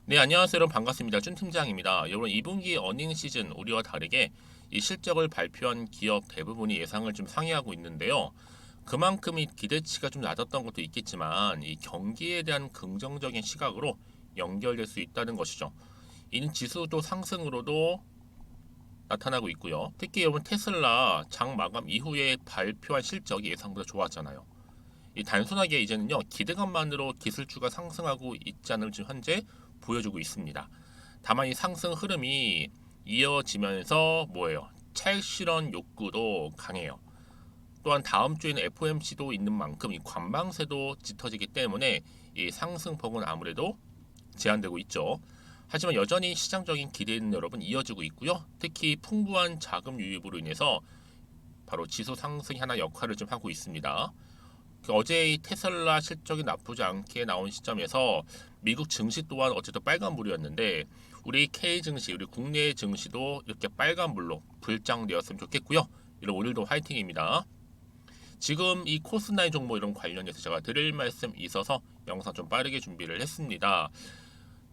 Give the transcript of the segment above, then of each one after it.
네, 안녕하세요. 여러분 반갑습니다. 준 팀장입니다. 여러분 2분기 어닝 시즌 우리와 다르게 이 실적을 발표한 기업 대부분이 예상을 좀 상회하고 있는데요. 그만큼 이 기대치가 좀 낮았던 것도 있겠지만 이 경기에 대한 긍정적인 시각으로 연결될 수 있다는 것이죠. 이는 지수도 상승으로도 나타나고 있고요. 특히 여러분 테슬라 장 마감 이후에 발표한 실적이 예상보다 좋았잖아요. 이 단순하게 이제는요 기대감만으로 기술주가 상승하고 있지 않을 지금 현재 보여주고 있습니다. 다만 이 상승 흐름이 이어지면서 뭐예요? 차익 실현 욕구도 강해요. 또한 다음 주에는 FOMC도 있는 만큼 이 관망세도 짙어지기 때문에 이 상승폭은 아무래도 제한되고 있죠. 하지만 여전히 시장적인 기대는 여러분 이어지고 있고요. 특히 풍부한 자금 유입으로 인해서 바로 지수 상승이 하나 역할을 좀 하고 있습니다. 어제 이 테슬라 실적이 나쁘지 않게 나온 시점에서 미국 증시 또한 어쨌든 빨간불이었는데 우리 K 증시, 우리 국내 증시도 이렇게 빨간불로 불장되었으면 좋겠고요. 이런 오늘도 화이팅입니다. 지금 이 코스나이 종목 이런 관련해서 제가 드릴 말씀 있어서 영상 좀 빠르게 준비를 했습니다.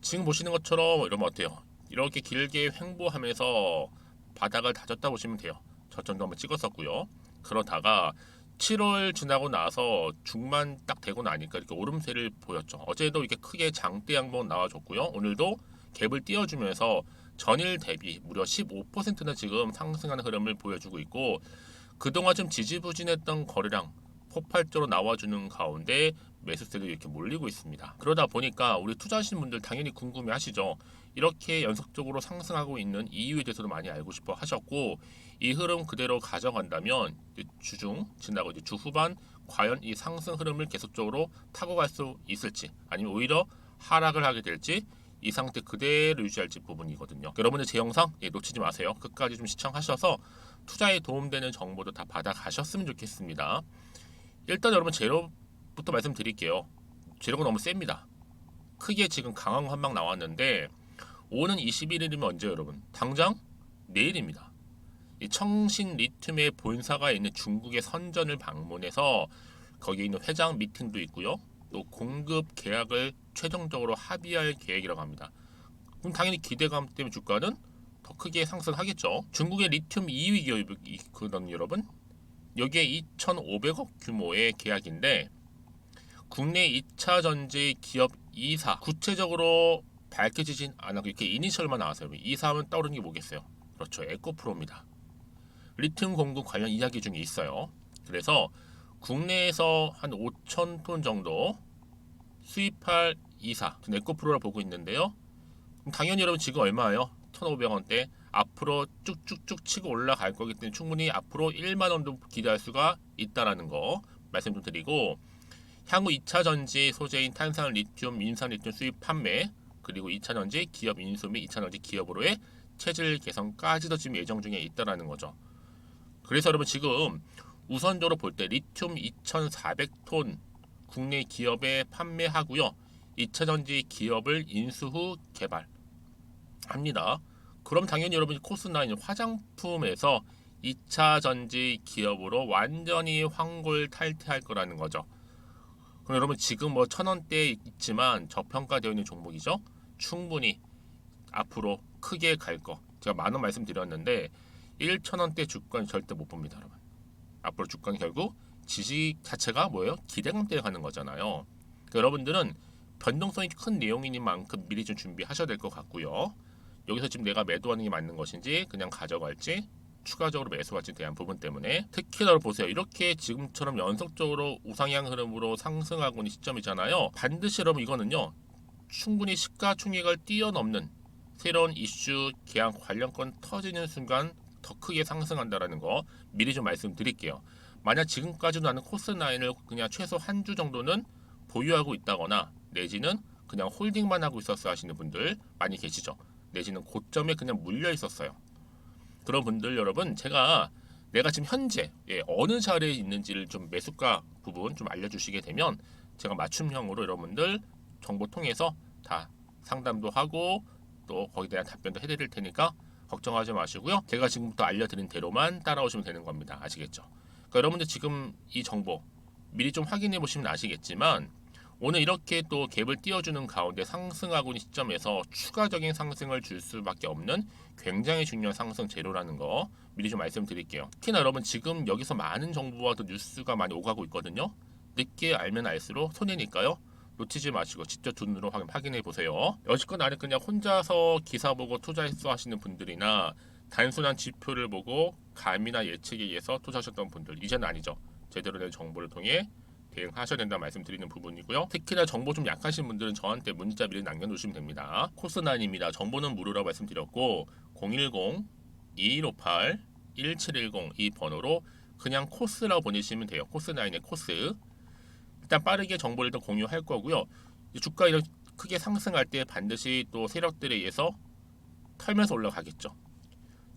지금 보시는 것처럼 이러면 어때요? 이렇게 길게 횡보하면서 바닥을 다졌다 보시면 돼요. 저점도 한번 찍었었고요. 그러다가 7월 지나고 나서 중만 딱 되고 나니까 이렇게 오름세를 보였죠. 어제도 이렇게 크게 장대 양봉 나와줬고요. 오늘도 갭을 띄워주면서 전일 대비 무려 15%나 지금 상승하는 흐름을 보여주고 있고 그동안 좀 지지부진했던 거래량 폭발적으로 나와주는 가운데 매수세도 이렇게 몰리고 있습니다. 그러다 보니까 우리 투자하시는 분들 당연히 궁금해 하시죠. 이렇게 연속적으로 상승하고 있는 이유에 대해서도 많이 알고 싶어 하셨고 이 흐름 그대로 가져간다면 주중 지나고 이제 주 후반 과연 이 상승 흐름을 계속적으로 타고 갈 수 있을지 아니면 오히려 하락을 하게 될지 이 상태 그대로 유지할지 부분이거든요. 여러분들 제 영상 놓치지 마세요. 끝까지 좀 시청하셔서 투자에 도움되는 정보도 다 받아가셨으면 좋겠습니다. 일단 여러분 재료부터 말씀드릴게요. 재료가 너무 셉니다. 크게 지금 강한 한방 나왔는데 오는 21일이면 언제 여러분? 당장 내일입니다. 이 청신 리튬의 본사가 있는 중국의 선전을 방문해서 거기에 있는 회장 미팅도 있고요. 또 공급 계약을 최종적으로 합의할 계획이라고 합니다. 그럼 당연히 기대감 때문에 주가는 더 크게 상승하겠죠. 중국의 리튬 2위 기업이거든요, 여러분. 여기에 2,500억 규모의 계약인데 국내 2차 전지 기업 2사 구체적으로 밝혀지진 않았고 이렇게 이니셜만 나왔어요. 2사하면 떠오르는 게 뭐겠어요? 그렇죠. 에코프로입니다. 리튬 공급 관련 이야기 중에 있어요. 그래서 국내에서 한 5,000톤 정도 수입할 2사 에코프로를 보고 있는데요. 당연히 여러분 지금 얼마예요? 1,500원대 앞으로 쭉쭉쭉 치고 올라갈 거기 때문에 충분히 앞으로 1만 원도 기대할 수가 있다라는 거 말씀 좀 드리고 향후 2차 전지 소재인 탄산 리튬, 인산 리튬 수입 판매 그리고 2차 전지 기업 인수 및 2차 전지 기업으로의 체질 개선까지도 지금 예정 중에 있다라는 거죠. 그래서 여러분 지금 우선적으로 볼 때 리튬 2,400톤 국내 기업에 판매하고요. 2차 전지 기업을 인수 후 개발합니다. 그럼 당연히 여러분 코스나인 화장품에서 2차 전지 기업으로 완전히 황골 탈퇴할 거라는 거죠. 그럼 여러분 지금 뭐 1,000원대에 있지만 저평가되어 있는 종목이죠. 충분히 앞으로 크게 갈 거. 제가 많은 말씀드렸는데 1,000원대 주가는 절대 못 봅니다, 여러분. 앞으로 주가는 결국 지지 자체가 뭐예요? 기대감 때문에 가는 거잖아요. 그러니까 여러분들은 변동성이 큰 내용인 만큼 미리 좀 준비하셔야 될 것 같고요. 여기서 지금 내가 매도하는 게 맞는 것인지 그냥 가져갈지 추가적으로 매수할지에 대한 부분 때문에 특히 여러분 보세요. 이렇게 지금처럼 연속적으로 우상향 흐름으로 상승하고 있는 시점이잖아요. 반드시 여러분 이거는요. 충분히 시가총액을 뛰어넘는 새로운 이슈 계약 관련권 터지는 순간 더 크게 상승한다라는 거 미리 좀 말씀드릴게요. 만약 지금까지도 나는 코스9을 그냥 최소 한 주 정도는 보유하고 있다거나 내지는 그냥 홀딩만 하고 있었어 하시는 분들 많이 계시죠. 내지는 고점에 그냥 물려 있었어요. 그런 분들 여러분 제가 내가 지금 현재 어느 자리에 있는지를 좀 매수가 부분 좀 알려주시게 되면 제가 맞춤형으로 여러분들 정보 통해서 다 상담도 하고 또 거기에 대한 답변도 해드릴 테니까 걱정하지 마시고요. 제가 지금부터 알려드린 대로만 따라오시면 되는 겁니다. 아시겠죠? 그러니까 여러분들 지금 이 정보 미리 좀 확인해 보시면 아시겠지만 오늘 이렇게 또 갭을 띄워주는 가운데 상승하고 있는 시점에서 추가적인 상승을 줄 수밖에 없는 굉장히 중요한 상승 재료라는 거 미리 좀 말씀드릴게요. 특히나 여러분 지금 여기서 많은 정보와 또 뉴스가 많이 오가고 있거든요. 늦게 알면 알수록 손해니까요. 놓치지 마시고 직접 눈으로 확인해 보세요. 여지껏 나는 그냥 혼자서 기사 보고 투자했어 하시는 분들이나 단순한 지표를 보고 감이나 예측에 의해서 투자하셨던 분들 이제는 아니죠. 제대로 된 정보를 통해 대응하셔야 된다 말씀드리는 부분이고요. 특히나 정보 좀 약하신 분들은 저한테 문자 미리 남겨주시면 됩니다. 코스9입니다. 정보는 무료라고 말씀드렸고 010-2158-1710 이 번호로 그냥 코스라고 보내시면 돼요. 코스9의 코스. 일단 빠르게 정보를 또 공유할 거고요. 주가 이런 크게 상승할 때 반드시 또 세력들에 의해서 털면서 올라가겠죠.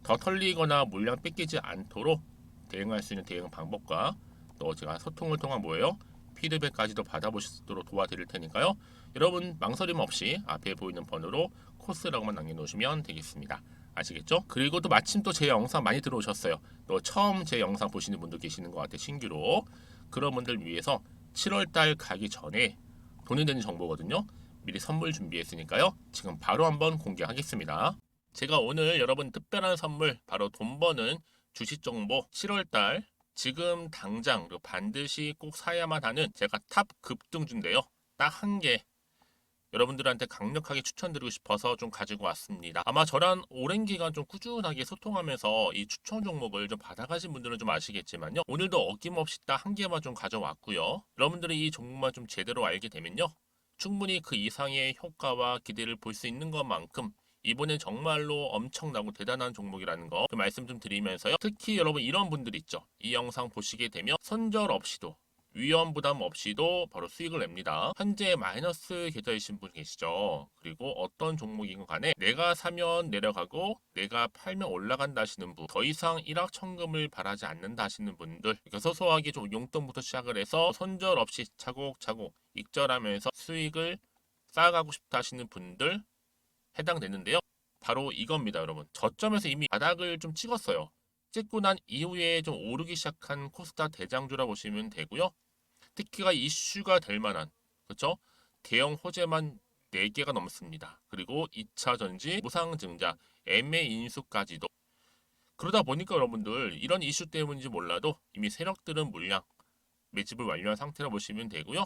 더 털리거나 물량 뺏기지 않도록 대응할 수 있는 대응 방법과 또 제가 소통을 통한 뭐예요? 피드백까지도 받아보실 수 있도록 도와드릴 테니까요. 여러분 망설임 없이 앞에 보이는 번호로 코스라고만 남겨놓으시면 되겠습니다. 아시겠죠? 그리고 또 마침 또 제 영상 많이 들어오셨어요. 또 처음 제 영상 보시는 분도 계시는 것 같아요. 신규로. 그런 분들 위해서 7월달 가기 전에 돈이 되는 정보거든요. 미리 선물 준비했으니까요. 지금 바로 한번 공개하겠습니다. 제가 오늘 여러분 특별한 선물 바로 돈 버는 주식 정보 7월달 지금 당장 그리고 반드시 꼭 사야만 하는 제가 탑 급등주인데요. 딱 한 개 여러분들한테 강력하게 추천드리고 싶어서 좀 가지고 왔습니다. 아마 저랑 오랜 기간 좀 꾸준하게 소통하면서 이 추천 종목을 좀 받아가신 분들은 좀 아시겠지만요. 오늘도 어김없이 딱 한 개만 좀 가져왔고요. 여러분들이 이 종목만 좀 제대로 알게 되면요. 충분히 그 이상의 효과와 기대를 볼 수 있는 것만큼 이번엔 정말로 엄청나고 대단한 종목이라는 거 말씀 좀 드리면서요. 특히 여러분 이런 분들 있죠. 이 영상 보시게 되면 손절 없이도 위험 부담 없이도 바로 수익을 냅니다. 현재 마이너스 계좌이신 분 계시죠? 그리고 어떤 종목이건 간에 내가 사면 내려가고 내가 팔면 올라간다 하시는 분, 더 이상 일확천금을 바라지 않는다 하시는 분들, 그러니까 소소하게 좀 용돈부터 시작을 해서 손절 없이 차곡차곡 익절하면서 수익을 쌓아가고 싶다 하시는 분들 해당되는데요. 바로 이겁니다, 여러분. 저점에서 이미 바닥을 좀 찍었어요. 찍고 난 이후에 좀 오르기 시작한 코스닥 대장주라 보시면 되고요. 특히가 이슈가 될 만한 그렇죠? 대형 호재만 4개가 넘습니다. 그리고 2차 전지, 무상증자, MA 인수까지도. 그러다 보니까 여러분들 이런 이슈 때문인지 몰라도 이미 세력들은 물량 매집을 완료한 상태라 보시면 되고요.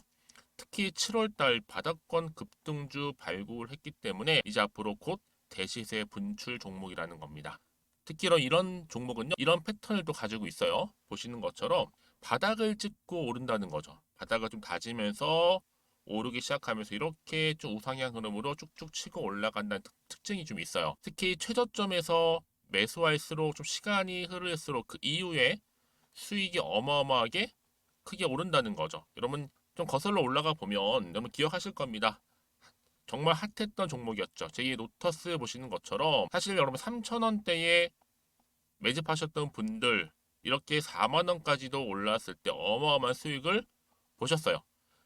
특히 7월달 바닥권 급등주 발굴을 했기 때문에 이제 앞으로 곧 대시세 분출 종목이라는 겁니다. 특히 이런 종목은요. 이런 패턴을 또 가지고 있어요. 보시는 것처럼 바닥을 찍고 오른다는 거죠. 바닥을 좀 다지면서 오르기 시작하면서 이렇게 좀 우상향 흐름으로 쭉쭉 치고 올라간다는 특징이 좀 있어요. 특히 최저점에서 매수할수록 좀 시간이 흐를수록 그 이후에 수익이 어마어마하게 크게 오른다는 거죠. 여러분 좀 거슬러 올라가 보면 여러분 기억하실 겁니다. 정말 핫했던 종목이었죠. 제2의 노터스 보시는 것처럼 사실 여러분 3,000원대에 매집하셨던 분들 이렇게 4만 원까지도 올랐을 때 어마어마한 수익을 보셨어요.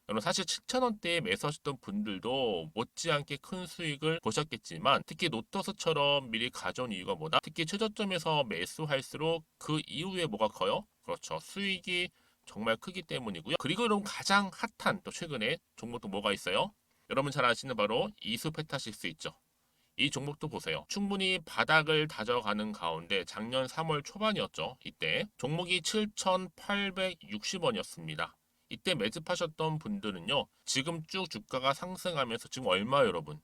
여러분 사실 7,000원대에 매수하셨던 분들도 못지않게 큰 수익을 보셨겠지만 특히 노터스처럼 미리 가져온 이유가 뭐다? 특히 최저점에서 매수할수록 그 이후에 뭐가 커요? 그렇죠. 수익이 정말 크기 때문이고요. 그리고 여러분 가장 핫한 또 최근에 종목도 뭐가 있어요? 여러분 잘 아시는 바로 이수페타시스 있죠. 이 종목도 보세요. 충분히 바닥을 다져가는 가운데 작년 3월 초반이었죠. 이때 종목이 7,860원이었습니다. 이때 매집하셨던 분들은요. 지금 쭉 주가가 상승하면서 지금 얼마 여러분?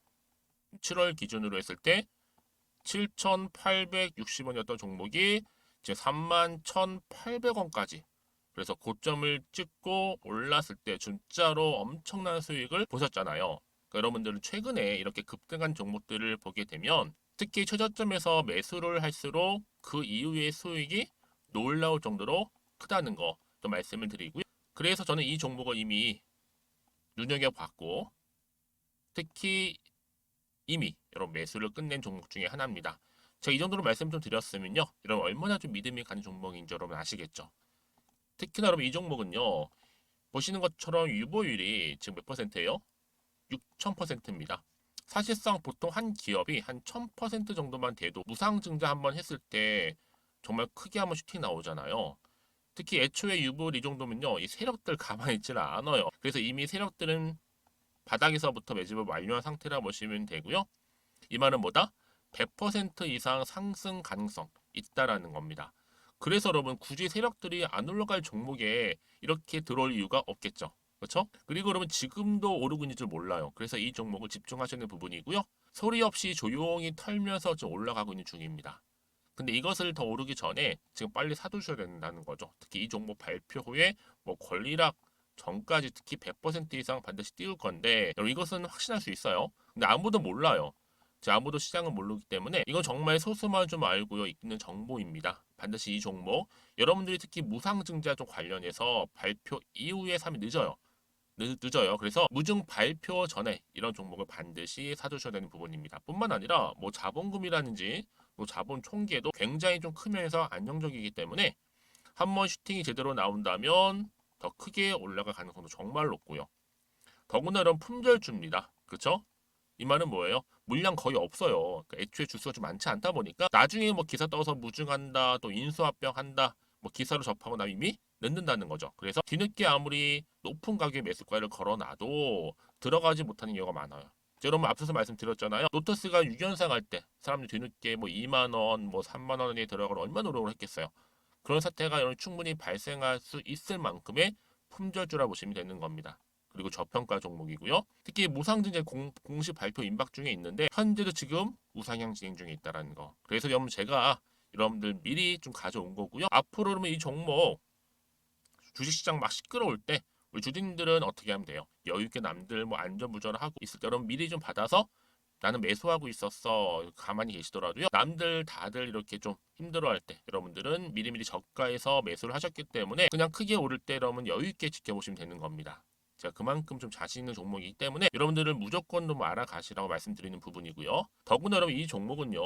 7월 기준으로 했을 때 7,860원이었던 종목이 이제 31,800원까지 그래서 고점을 찍고 올랐을 때 진짜로 엄청난 수익을 보셨잖아요. 그러니까 여러분들은 최근에 이렇게 급등한 종목들을 보게 되면 특히 최저점에서 매수를 할수록 그 이후의 수익이 놀라울 정도로 크다는 거 또 말씀을 드리고요. 그래서 저는 이 종목을 이미 눈여겨봤고 특히 이미 여러분 매수를 끝낸 종목 중에 하나입니다. 제가 이 정도로 말씀 좀 드렸으면요. 여러분 얼마나 좀 믿음이 가는 종목인지 여러분 아시겠죠? 특히나 여러분 이 종목은요. 보시는 것처럼 유보율이 지금 몇 퍼센트예요? 6,000%입니다. 사실상 보통 한 기업이 한 1,000% 정도만 돼도 무상증자 한번 했을 때 정말 크게 한번 슈팅 나오잖아요. 특히 애초에 유보율 이 정도면요. 이 세력들 가만히 있지는 않아요. 그래서 이미 세력들은 바닥에서부터 매집을 완료한 상태라 보시면 되고요. 이 말은 뭐다? 100% 이상 상승 가능성 있다라는 겁니다. 그래서 여러분 굳이 세력들이 안 올라갈 종목에 이렇게 들어올 이유가 없겠죠. 그렇죠? 그리고 여러분 지금도 오르고 있는 줄 몰라요. 그래서 이 종목을 집중하시는 부분이고요. 소리 없이 조용히 털면서 좀 올라가고 있는 중입니다. 근데 이것을 더 오르기 전에 지금 빨리 사두셔야 된다는 거죠. 특히 이 종목 발표 후에 뭐 권리락 전까지 특히 100% 이상 반드시 띄울 건데 여러분 이것은 확신할 수 있어요. 근데 아무도 몰라요. 아무도 시장을 모르기 때문에 이건 정말 소수만 좀 알고 있는 정보입니다. 반드시 이 종목 여러분들이 특히 무상증자 좀 관련해서 발표 이후에 사면 늦어요. 늦어요. 그래서 무증 발표 전에 이런 종목을 반드시 사두셔야 되는 부분입니다. 뿐만 아니라 뭐 자본금이라든지 뭐 자본 총계도 굉장히 좀 크면서 안정적이기 때문에 한번 슈팅이 제대로 나온다면 더 크게 올라갈 가능성도 정말 높고요. 더구나 이런 품절주입니다. 그렇죠? 이 말은 뭐예요? 물량 거의 없어요. 그러니까 애초에 주수가 좀 많지 않다 보니까 나중에 뭐 기사 떠서 무증한다, 또 인수합병한다, 뭐 기사로 접하고 나면 이미 늦는다는 거죠. 그래서 뒤늦게 아무리 높은 가격의 매수가를 걸어놔도 들어가지 못하는 경우가 많아요. 여러분 앞서서 말씀드렸잖아요. 노터스가 6연상 할 때 사람들이 뒤늦게 뭐 2만 원, 뭐 3만 원에 들어가러 얼마나 노력을 했겠어요. 그런 사태가 여러분 충분히 발생할 수 있을 만큼의 품절주라 보시면 되는 겁니다. 그리고 저평가 종목이고요. 특히 무상증자 공식 발표 임박 중에 있는데 현재도 지금 우상향 진행 중에 있다는 거. 그래서 여러분 제가 여러분들 미리 좀 가져온 거고요. 앞으로 그러면 이 종목 주식시장 막 시끄러울 때 우리 주주님들은 어떻게 하면 돼요? 여유 있게 남들 뭐 안전부전하고 있을 때 여러분 미리 좀 받아서 나는 매수하고 있었어 가만히 계시더라도요. 남들 다들 이렇게 좀 힘들어할 때 여러분들은 미리미리 저가에서 매수를 하셨기 때문에 그냥 크게 오를 때 여러분 여유 있게 지켜보시면 되는 겁니다. 제가 그만큼 좀 자신 있는 종목이기 때문에 여러분들은 무조건 좀 알아가시라고 말씀드리는 부분이고요. 더구나 여러분 이 종목은요.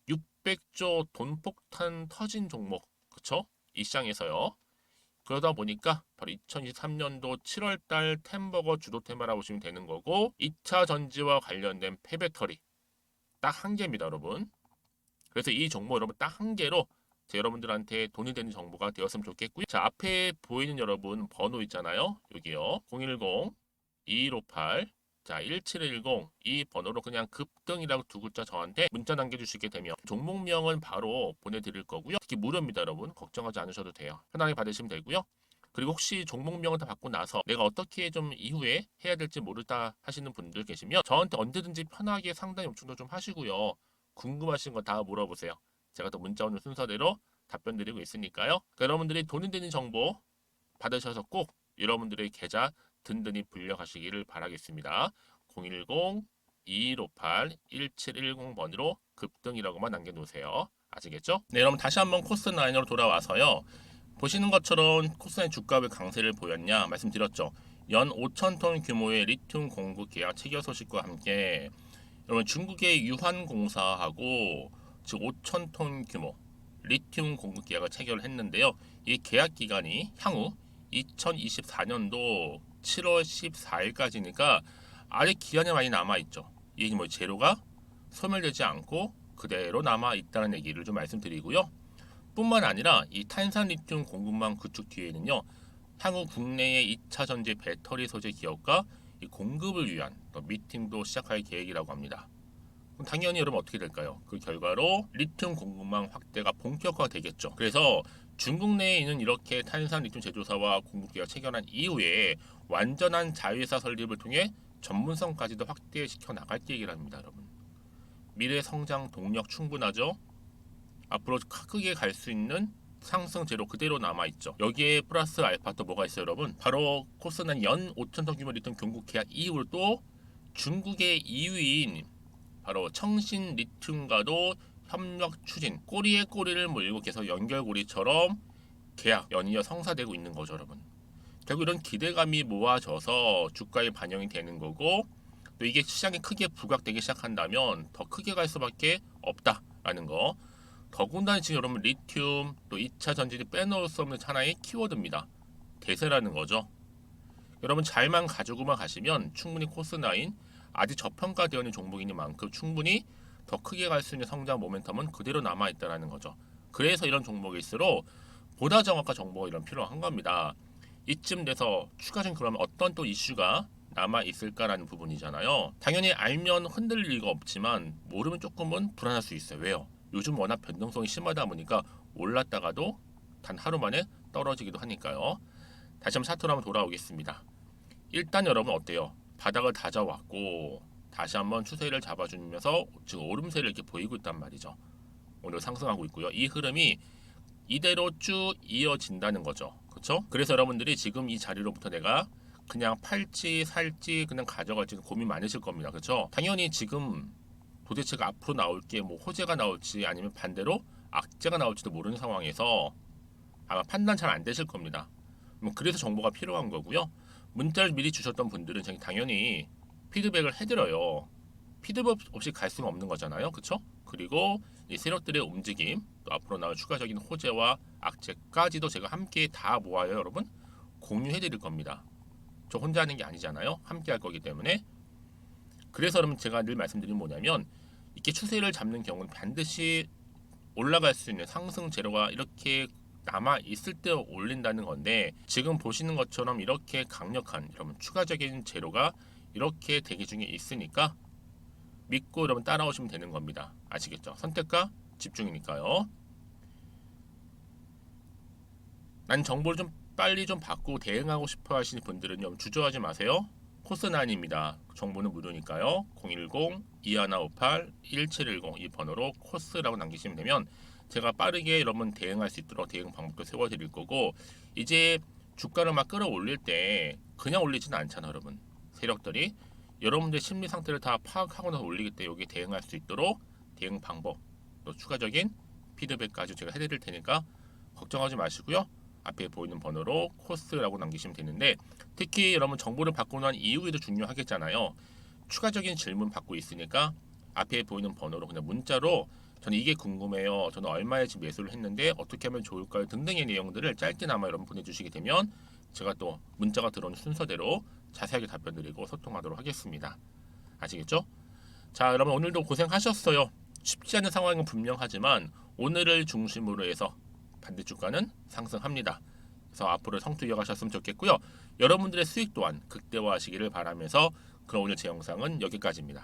600조 돈폭탄 터진 종목. 그쵸? 이 시장에서요. 그러다 보니까 바로 2023년도 7월달 템버거 주도 테마라 보시면 되는 거고 2차 전지와 관련된 폐배터리 딱 한 개입니다 여러분. 그래서 이 정보 여러분 딱 한 개로 여러분들한테 돈이 되는 정보가 되었으면 좋겠고요. 자 앞에 보이는 여러분 번호 있잖아요. 여기요. 010-2158 자 1710 이 번호로 그냥 급등이라고 두 글자 저한테 문자 남겨주시게 되면 종목명은 바로 보내드릴 거고요. 특히 무료입니다 여러분. 걱정하지 않으셔도 돼요. 편하게 받으시면 되고요. 그리고 혹시 종목명을 다 받고 나서 내가 어떻게 좀 이후에 해야 될지 모르다 하시는 분들 계시면 저한테 언제든지 편하게 상담 요청도 좀 하시고요. 궁금하신 거 다 물어보세요. 제가 또 문자 오는 순서대로 답변 드리고 있으니까요. 그러니까 여러분들이 돈이 되는 정보 받으셔서 꼭 여러분들의 계좌 든든히 불려가시기를 바라겠습니다. 010-2158-1710번으로 급등이라고만 남겨놓으세요. 아시겠죠? 네, 여러분 다시 한번 코스9으로 돌아와서요. 보시는 것처럼 코스닥 주가의 강세를 보였냐 말씀드렸죠. 연 5,000톤 규모의 리튬 공급 계약 체결 소식과 함께 여러분 중국의 유한공사하고 즉 5,000톤 규모 리튬 공급 계약을 체결했는데요. 이 계약 기간이 향후 2024년도 7월 14일까지니까 아직 기한이 많이 남아 있죠. 이게 뭐 재료가 소멸되지 않고 그대로 남아 있다는 얘기를 좀 말씀드리고요. 뿐만 아니라 이 탄산 리튬 공급망 구축 뒤에는요. 향후 국내의 2차 전지 배터리 소재 기업과 이 공급을 위한 미팅도 시작할 계획이라고 합니다. 그럼 당연히 여러분 어떻게 될까요? 그 결과로 리튬 공급망 확대가 본격화가 되겠죠. 그래서 중국 내에 있는 이렇게 탄산 리튬 제조사와 공급 계약 체결한 이후에 완전한 자회사 설립을 통해 전문성까지도 확대시켜 나갈 계획이랍니다, 여러분. 미래 성장 동력 충분하죠? 앞으로 크게 갈 수 있는 상승 재료 그대로 남아있죠. 여기에 플러스 알파 또 뭐가 있어요 여러분? 바로 코스는 연 5,000톤 규모 리튬 공급 계약 이후로 또 중국의 2위인 바로 청신 리튬과도 협력 추진 꼬리에 꼬리를 물고 계속 연결고리처럼 계약 연이어 성사되고 있는 거죠 여러분. 결국 이런 기대감이 모아져서 주가에 반영이 되는 거고 또 이게 시장에 크게 부각되기 시작한다면 더 크게 갈 수밖에 없다라는 거. 더군다나 지금 여러분 리튬 또 2차 전지를 빼놓을 수 없는 하나의 키워드입니다. 대세라는 거죠. 여러분 잘만 가지고만 가시면 충분히 코스9 아직 저평가되어 있는 종목인 만큼 충분히 더 크게 갈 수 있는 성장 모멘텀은 그대로 남아있다는 거죠. 그래서 이런 종목일수록 보다 정확한 정보가 이런 필요한 겁니다. 이쯤 돼서 추가적인 그러면 어떤 또 이슈가 남아 있을까라는 부분이잖아요. 당연히 알면 흔들릴 리가 없지만 모르면 조금은 불안할 수 있어요. 왜요? 요즘 워낙 변동성이 심하다 보니까 올랐다가도 단 하루 만에 떨어지기도 하니까요. 다시 한번 차트로 한번 돌아오겠습니다. 일단 여러분 어때요? 바닥을 다져왔고 다시 한번 추세를 잡아주면서 지금 오름세를 이렇게 보이고 있단 말이죠. 오늘 상승하고 있고요. 이 흐름이 이대로 쭉 이어진다는 거죠. 그렇죠? 그래서 여러분들이 지금 이 자리로부터 내가 그냥 팔지 살지 그냥 가져갈지 고민 많으실 겁니다. 그렇죠? 당연히 지금 도대체가 앞으로 나올 게 뭐 호재가 나올지 아니면 반대로 악재가 나올지도 모르는 상황에서 아마 판단 잘 안 되실 겁니다. 뭐 그래서 정보가 필요한 거고요. 문자를 미리 주셨던 분들은 당연히 피드백을 해드려요. 피드백 없이 갈 수는 없는 거잖아요. 그렇죠? 그리고 이 세력들의 움직임, 또 앞으로 나올 추가적인 호재와 악재까지도 제가 함께 다 모아요, 여러분. 공유해드릴 겁니다. 저 혼자 하는 게 아니잖아요. 함께 할 거기 때문에. 그래서 여러분 제가 늘 말씀드린 뭐냐면 이렇게 추세를 잡는 경우는 반드시 올라갈 수 있는 상승 재료가 이렇게 남아 있을 때 올린다는 건데 지금 보시는 것처럼 이렇게 강력한 여러분 추가적인 재료가 이렇게 대기 중에 있으니까 믿고 여러분 따라오시면 되는 겁니다. 아시겠죠? 선택과 집중이니까요. 난 정보를 좀 빨리 좀 받고 대응하고 싶어 하시는 분들은요. 주저하지 마세요. 코스9입니다. 정보는 무료니까요. 010-2158-1710 이 번호로 코스라고 남기시면 되면 제가 빠르게 여러분 대응할 수 있도록 대응 방법도 세워드릴 거고 이제 주가를 막 끌어올릴 때 그냥 올리지는 않잖아요. 여러분. 세력들이 여러분들 심리 상태를 다 파악하고 나서 올리기 때문에 여기에 대응할 수 있도록 대응 방법 또 추가적인 피드백까지 제가 해드릴 테니까 걱정하지 마시고요. 앞에 보이는 번호로 코스라고 남기시면 되는데 특히 여러분 정보를 받고 난 이후에도 중요하겠잖아요. 추가적인 질문 받고 있으니까 앞에 보이는 번호로 그냥 문자로 저는 이게 궁금해요. 저는 얼마에 지금 매수를 했는데 어떻게 하면 좋을까요? 등등의 내용들을 짧게나마 여러분 보내주시게 되면 제가 또 문자가 들어오는 순서대로 자세하게 답변 드리고 소통하도록 하겠습니다. 아시겠죠? 자, 여러분 오늘도 고생하셨어요. 쉽지 않은 상황은 분명하지만 오늘을 중심으로 해서 반대 주가는 상승합니다. 그래서 앞으로 성투 이어가셨으면 좋겠고요. 여러분들의 수익 또한 극대화하시기를 바라면서 그럼 오늘 제 영상은 여기까지입니다.